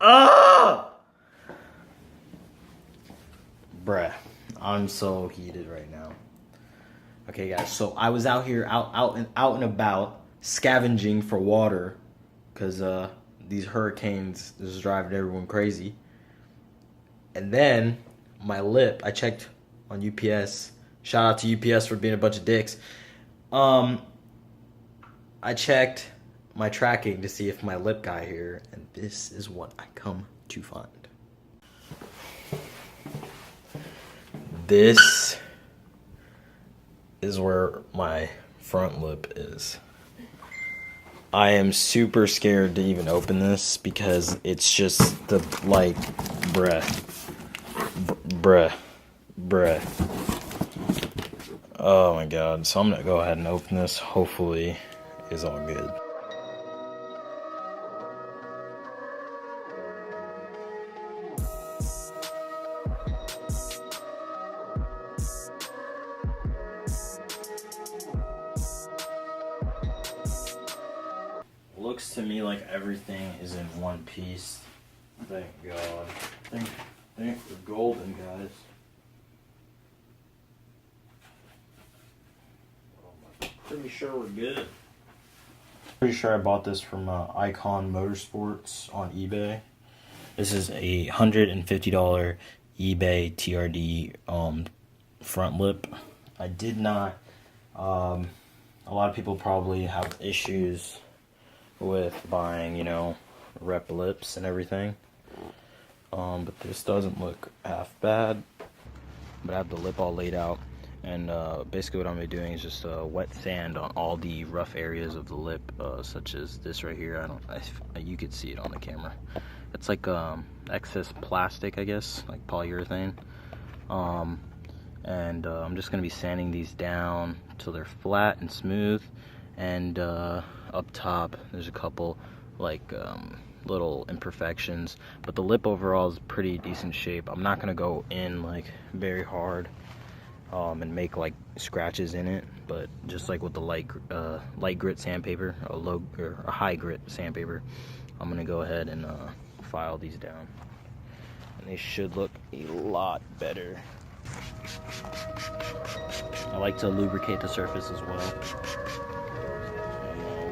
Ah! Bruh, I'm so heated right now. Okay, guys, so I was out here, out and about, scavenging for water, because these hurricanes is driving everyone crazy. And then my lip, I checked on UPS. Shout out to UPS for being a bunch of dicks. I checked my tracking to see if my lip got here, and this is what I come to find. This is where my front lip is. I am super scared to even open this because it's just the, like, bruh. Oh my god, so I'm gonna go ahead and open this. Hopefully it's all good. Looks to me like everything is in one piece. Thank God. Think we're golden, guys. Pretty sure we're good. Pretty sure I bought this from Icon Motorsports on eBay. This is a $150 eBay TRD front lip. I did not. A lot of people probably have issues with buying, you know, rep lips and everything. But this doesn't look half bad. But I have the lip all laid out, and basically what I'm gonna be doing is just wet sand on all the rough areas of the lip, such as this right here. You could see it on the camera. It's like excess plastic, I guess, like polyurethane. And I'm just gonna be sanding these down till they're flat and smooth. And up top there's a couple like little imperfections, but the lip overall is pretty decent shape. I'm not gonna go in like very hard and make like scratches in it, but just like with the light grit sandpaper, a high grit sandpaper, I'm gonna go ahead and file these down, and they should look a lot better. I like to lubricate the surface as well.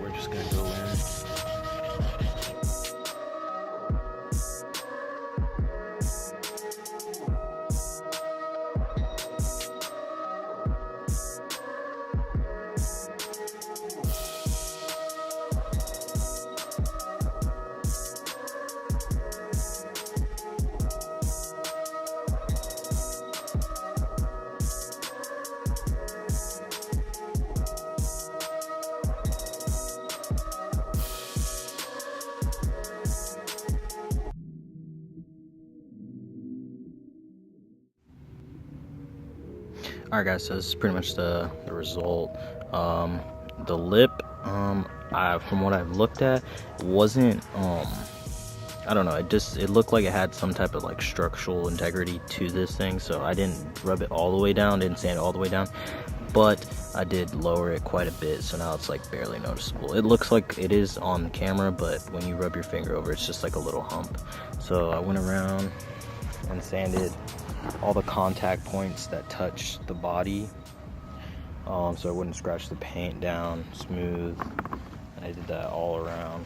We're just gonna go in. Alright guys, so this is pretty much the result. The lip, from what I've looked at, wasn't, I don't know, it looked like it had some type of like structural integrity to this thing, so I didn't rub it all the way down, didn't sand it all the way down, but I did lower it quite a bit, so now it's like barely noticeable. It looks like it is on the camera, but when you rub your finger over, it's just like a little hump. So I went around and sanded all the contact points that touch the body, so I wouldn't scratch the paint down smooth, and I did that all around.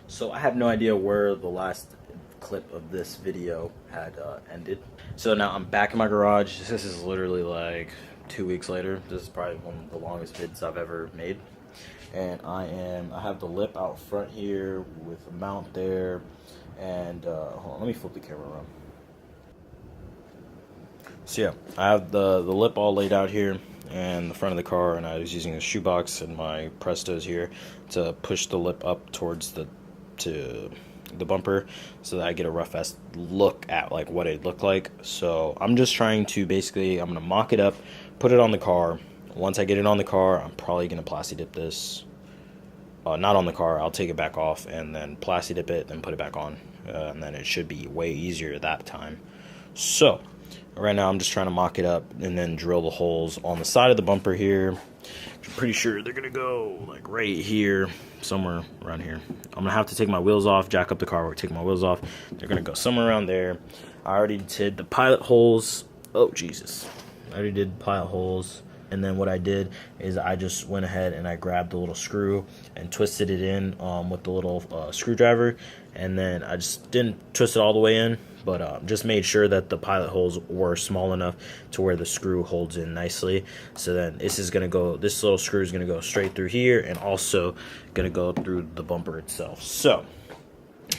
So I have no idea where the last clip of this video had ended. So now I'm back in my garage. This is literally like 2 weeks later. This is probably one of the longest vids I've ever made, and I have the lip out front here with a mount there, and hold on, let me flip the camera around. So yeah, I have the lip all laid out here and the front of the car, and I was using a shoebox and my Prestos here to push the lip up towards the bumper so that I get a rough look at like what it looked like. So I'm just trying to basically, I'm gonna mock it up, put it on the car. Once I get it on the car, I'm probably gonna plasti dip this. Not on the car, I'll take it back off and then plasti dip it, then put it back on, and then it should be way easier that time. So Right now I'm just trying to mock it up and then drill the holes on the side of the bumper here. I'm pretty sure they're gonna go like right here, somewhere around here. I'm gonna have to take my wheels off, jack up the car, take my wheels off. They're gonna go somewhere around there. I already did the pilot holes. Oh Jesus, I already did pilot holes. And then what I did is I just went ahead and I grabbed the little screw and twisted it in with the little screwdriver. And then I just didn't twist it all the way in, but just made sure that the pilot holes were small enough to where the screw holds in nicely. So then this little screw is gonna go straight through here and also gonna go through the bumper itself. So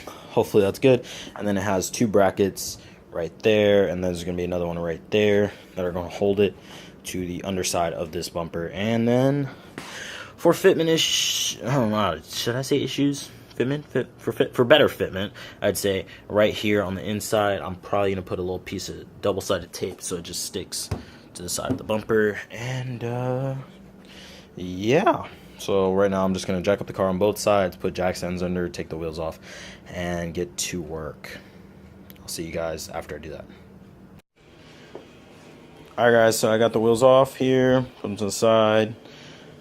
hopefully that's good. And then it has 2 brackets right there, and then there's gonna be another one right there that are gonna hold it to the underside of this bumper. And then for fitment I don't know, should I say issues? Fitment? For better fitment, I'd say right here on the inside, I'm probably gonna put a little piece of double-sided tape so it just sticks to the side of the bumper. And yeah. So right now I'm just gonna jack up the car on both sides, put jack stands under, take the wheels off, and get to work. I'll see you guys after I do that. Alright guys, so I got the wheels off here, put them to the side,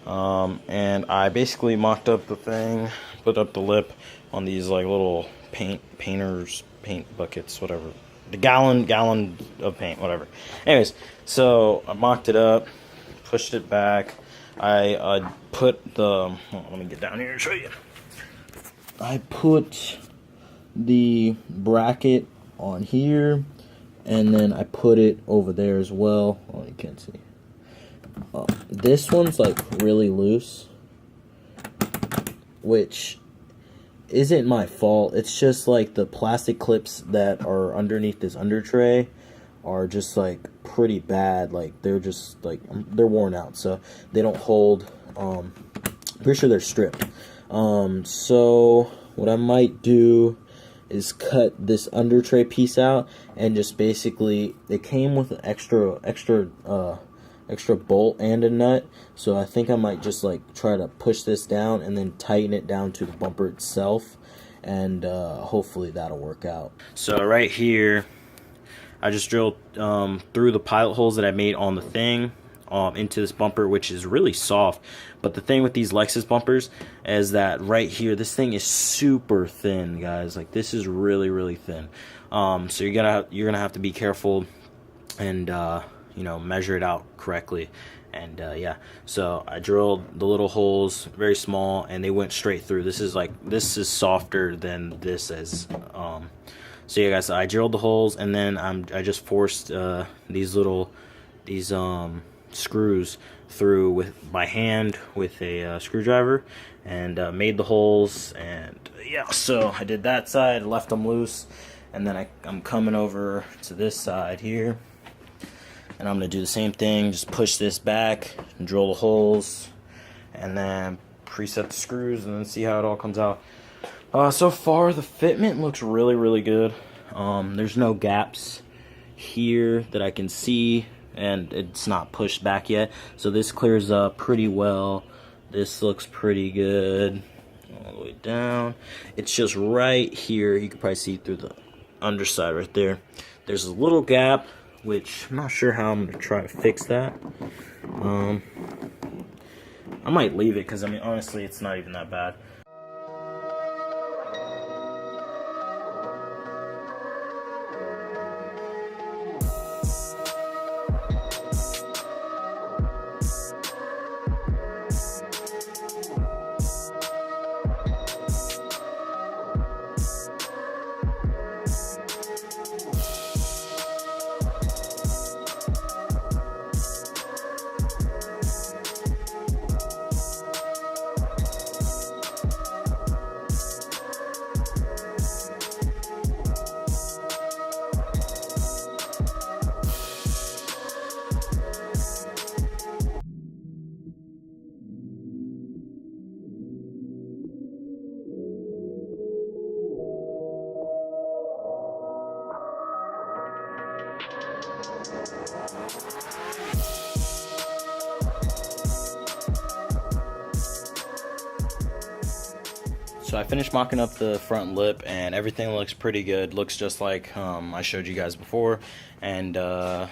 and I basically mocked up the thing, put up the lip on these like little paint buckets, whatever, the gallon of paint, whatever. Anyways, so I mocked it up, pushed it back. I put the, let me get down here and show you. I put the bracket on here. And then I put it over there as well. Oh, you can't see. This one's like really loose, which isn't my fault. It's just like the plastic clips that are underneath this under tray are just like pretty bad. Like they're just like, they're worn out, so they don't hold. Pretty sure they're stripped. So what I might do is cut this under tray piece out and just basically, it came with an extra bolt and a nut, so I think I might just like try to push this down and then tighten it down to the bumper itself, and hopefully that'll work out. So right here I just drilled through the pilot holes that I made on the thing into this bumper, which is really soft. But the thing with these Lexus bumpers is that right here, this thing is super thin, guys. Like this is really thin. So you're gonna have to be careful and you know, measure it out correctly. And yeah, so I drilled the little holes, very small, and they went straight through. This is softer than this is. So yeah, guys, I drilled the holes, and then I just forced these screws through by hand with a screwdriver, and made the holes. And yeah, so I did that side, left them loose, and then I'm coming over to this side here, and I'm gonna do the same thing. Just push this back and drill the holes, and then preset the screws, and then see how it all comes out. So far the fitment looks really good. There's no gaps here that I can see, and it's not pushed back yet, so this clears up pretty well. This looks pretty good all the way down. It's just right here, you can probably see through the underside right there, there's a little gap, which I'm not sure how I'm gonna try to fix that. I might leave it, because I mean, honestly, it's not even that bad. So I finished mocking up the front lip, and everything looks pretty good. Looks just like I showed you guys before. And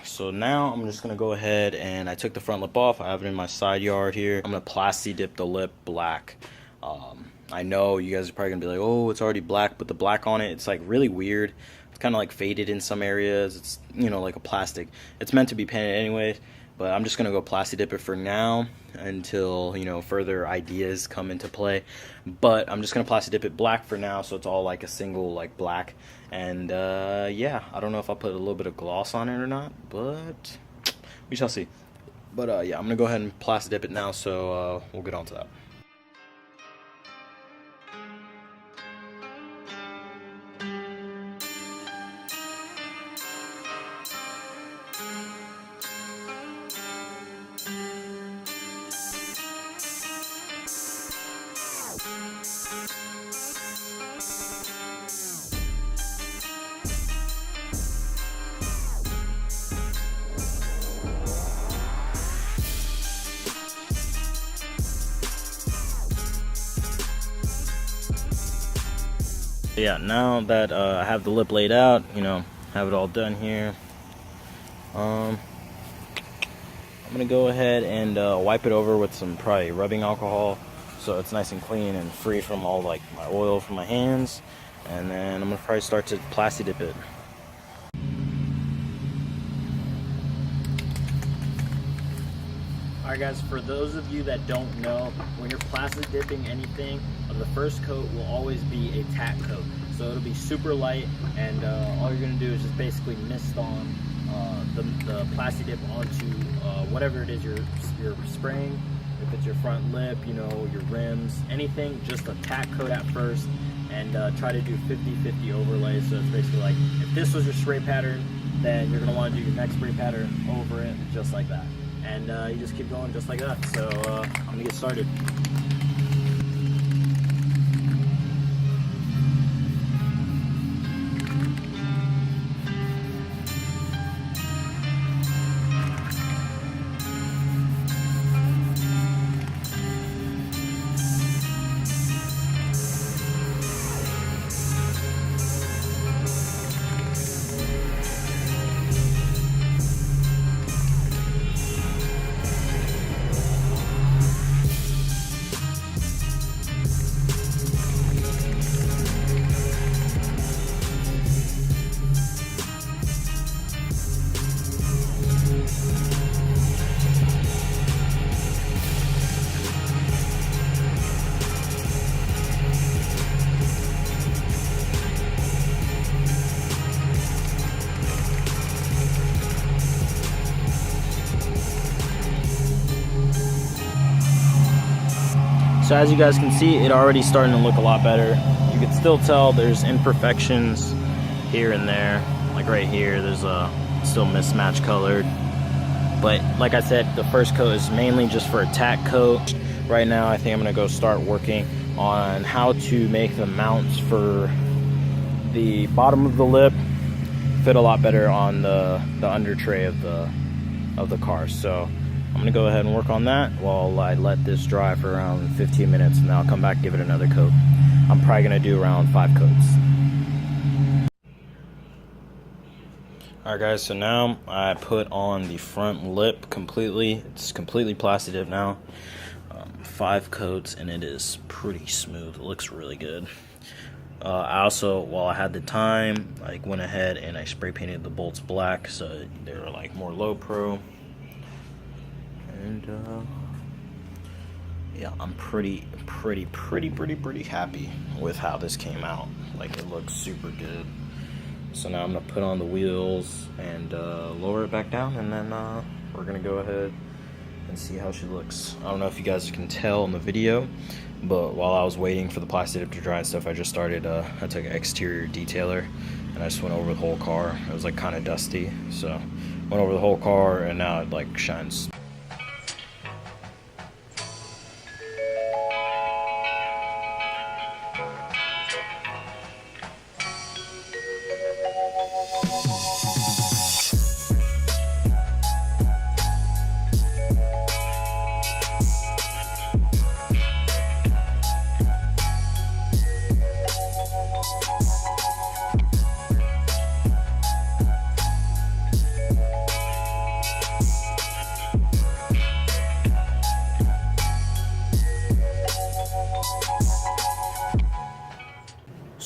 so now I'm just gonna go ahead, and I took the front lip off. I have it in my side yard here. I'm gonna plasti dip the lip black. I know you guys are probably gonna be like, oh, it's already black, but the black on it, it's like really weird. It's kind of like faded in some areas. It's, you know, like a plastic. It's meant to be painted anyways, but I'm just gonna go plasti dip it for now until, you know, further ideas come into play. But I'm just gonna plasti dip it black for now, so it's all like a single like black. And yeah, I don't know if I'll put a little bit of gloss on it or not, but we shall see. But yeah, I'm gonna go ahead and plasti dip it now, so we'll get on to that. Yeah, now that I have the lip laid out, you know, have it all done here, I'm gonna go ahead and wipe it over with some probably rubbing alcohol, so it's nice and clean and free from all like my oil from my hands. And then I'm gonna probably start to plasti dip it. Alright guys, for those of you that don't know, when you're plasti dipping anything, the first coat will always be a tack coat. So it'll be super light, and all you're going to do is just basically mist on the plasti dip onto whatever it is you're spraying. If it's your front lip, you know, your rims, anything, just a tack coat at first, and try to do 50-50 overlays. So it's basically like, if this was your spray pattern, then you're going to want to do your next spray pattern over it, just like that. And you just keep going just like that. So I'm gonna get started. So as you guys can see, it already starting to look a lot better. You can still tell there's imperfections here and there. Like right here, there's still mismatch colored. But like I said, the first coat is mainly just for a tack coat. Right now, I think I'm gonna go start working on how to make the mounts for the bottom of the lip fit a lot better on the under tray of the car. So I'm gonna go ahead and work on that while I let this dry for around 15 minutes, and then I'll come back and give it another coat. I'm probably gonna do around 5 coats. Alright guys, so now I put on the front lip completely. It's completely plasti dipped now. 5 coats, and it is pretty smooth. It looks really good. I also, while I had the time, I went ahead and I spray painted the bolts black, so they were like more low pro. And yeah, I'm pretty happy with how this came out. Like, it looks super good. So now I'm gonna put on the wheels and lower it back down, and then we're gonna go ahead and see how she looks. I don't know if you guys can tell in the video, but while I was waiting for the plasti dip to dry and stuff, I just started, I took an exterior detailer and I just went over the whole car. It was like kind of dusty, so went over the whole car, and now it like shines.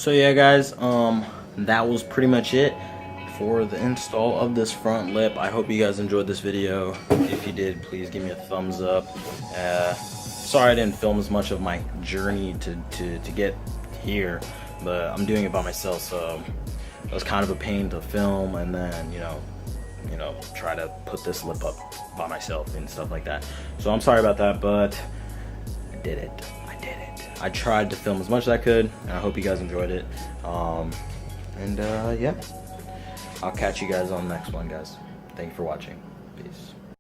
So yeah, guys, that was pretty much it for the install of this front lip. I hope you guys enjoyed this video. If you did, please give me a thumbs up. Sorry I didn't film as much of my journey to get here, but I'm doing it by myself, so it was kind of a pain to film and then, you know, try to put this lip up by myself and stuff like that. So I'm sorry about that, but I did it. I tried to film as much as I could, and I hope you guys enjoyed it. Yeah, I'll catch you guys on the next one, guys. Thank you for watching. Peace.